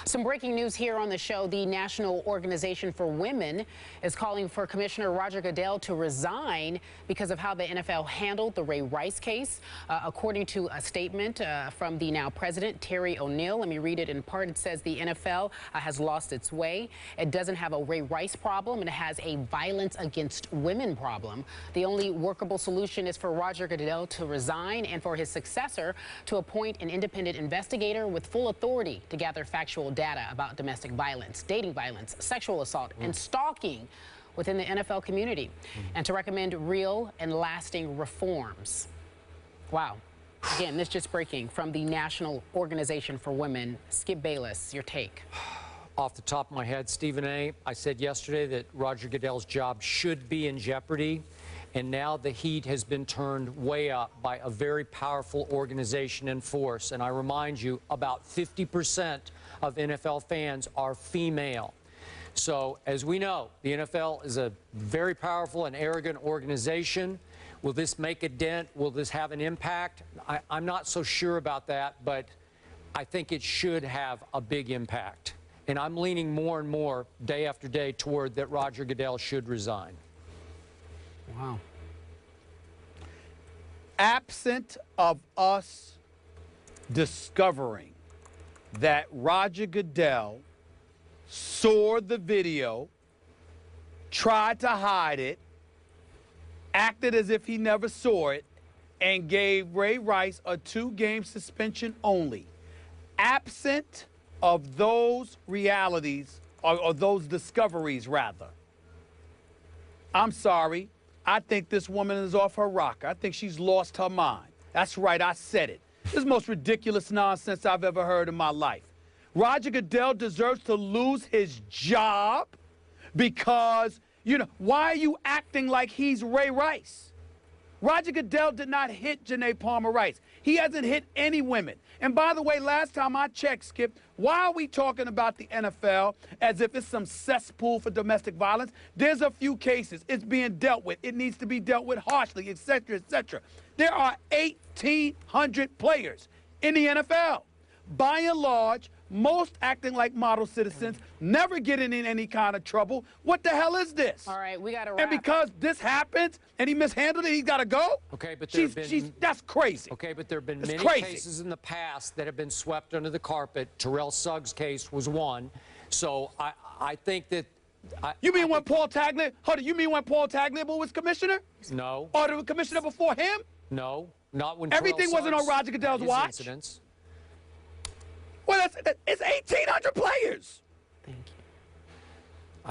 Some breaking news here on the show. The National Organization for Women is calling for Commissioner Roger Goodell to resign because of how the NFL handled the Ray Rice case. According to a statement from the now president, Terry O'Neill, let me read it in part. It says the NFL has lost its way. It doesn't have a Ray Rice problem. It has a violence against women problem. The only workable solution is for Roger Goodell to resign and for his successor to appoint an independent investigator with full authority to gather factual data about domestic violence, dating violence, sexual assault, and stalking within the NFL community, and to recommend real and lasting reforms. Wow. Again, this just breaking from the National Organization for Women. Skip Bayless, your take. Off the top of my head, Stephen A., I said yesterday that Roger Goodell's job should be in jeopardy, and now the heat has been turned way up by a very powerful organization and force. And I remind you, about 50% of NFL fans are female. So, as we know, the NFL is a very powerful and arrogant organization. Will this make a dent? Will this have an impact? I'm not so sure about that, but I think it should have a big impact. And I'm leaning more and more, day after day, toward that Roger Goodell should resign. Wow. Absent of us discovering that Roger Goodell saw the video, tried to hide it, acted as if he never saw it, and gave Ray Rice a 2-game suspension only. Absent of those realities, or those discoveries, rather, I'm sorry, I think this woman is off her rocker. I think she's lost her mind. That's right, I said it. This is the most ridiculous nonsense I've ever heard in my life. Roger Goodell deserves to lose his job because, why are you acting like he's Ray Rice? Roger Goodell did not hit Janae Palmer Rice. He hasn't hit any women. And by the way, last time I checked, Skip, why are we talking about the NFL as if it's some cesspool for domestic violence? There's a few cases. It's being dealt with. It needs to be dealt with harshly, et cetera, et cetera. There are 1,800 players in the NFL. By and large, most acting like model citizens, never getting in any kind of trouble. What the hell is this? All right, we got to wrap. And because this happens and he mishandled it, he's got to go? Okay, but that's crazy. Okay, but there have been many crazy. cases in the past that have been swept under the carpet. Terrell Suggs' case was one. So I think that... You mean when Paul Tagliabue... Hold on, you mean when Paul Tagliabue was commissioner? No. Or the commissioner before him? No, not when Everything Terrell wasn't on Suggs Roger Goodell's had his watch? Incidents. Well, it's 1,800 players. Thank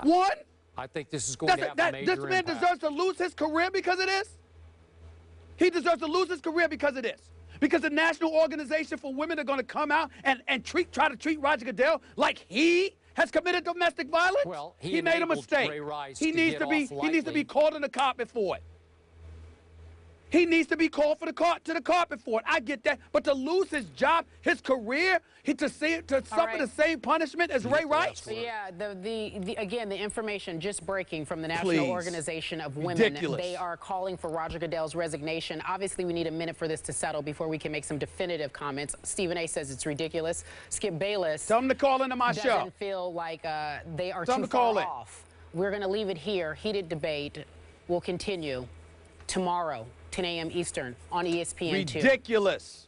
you. One? I think this is going to have a major This man impact. deserves to lose his career because of this? He deserves to lose his career because of this. Because the National Organization for Women are going to come out and try to treat Roger Goodell like he has committed domestic violence? Well, he made a mistake. Ray Rice he needs to be called in the carpet for it. He needs to be called to the carpet for it. I get that. But to lose his job, his career, to suffer the same punishment as Ray Rice? Yeah, again, the information just breaking from the National Organization of Women. Ridiculous. They are calling for Roger Goodell's resignation. Obviously, we need a minute for this to settle before we can make some definitive comments. Stephen A. says it's ridiculous. Skip Bayless. Tell him to call into my show. Doesn't feel like they are too far off. We're going to leave it here. Heated debate will continue tomorrow, 10 a.m. Eastern on ESPN2. Ridiculous.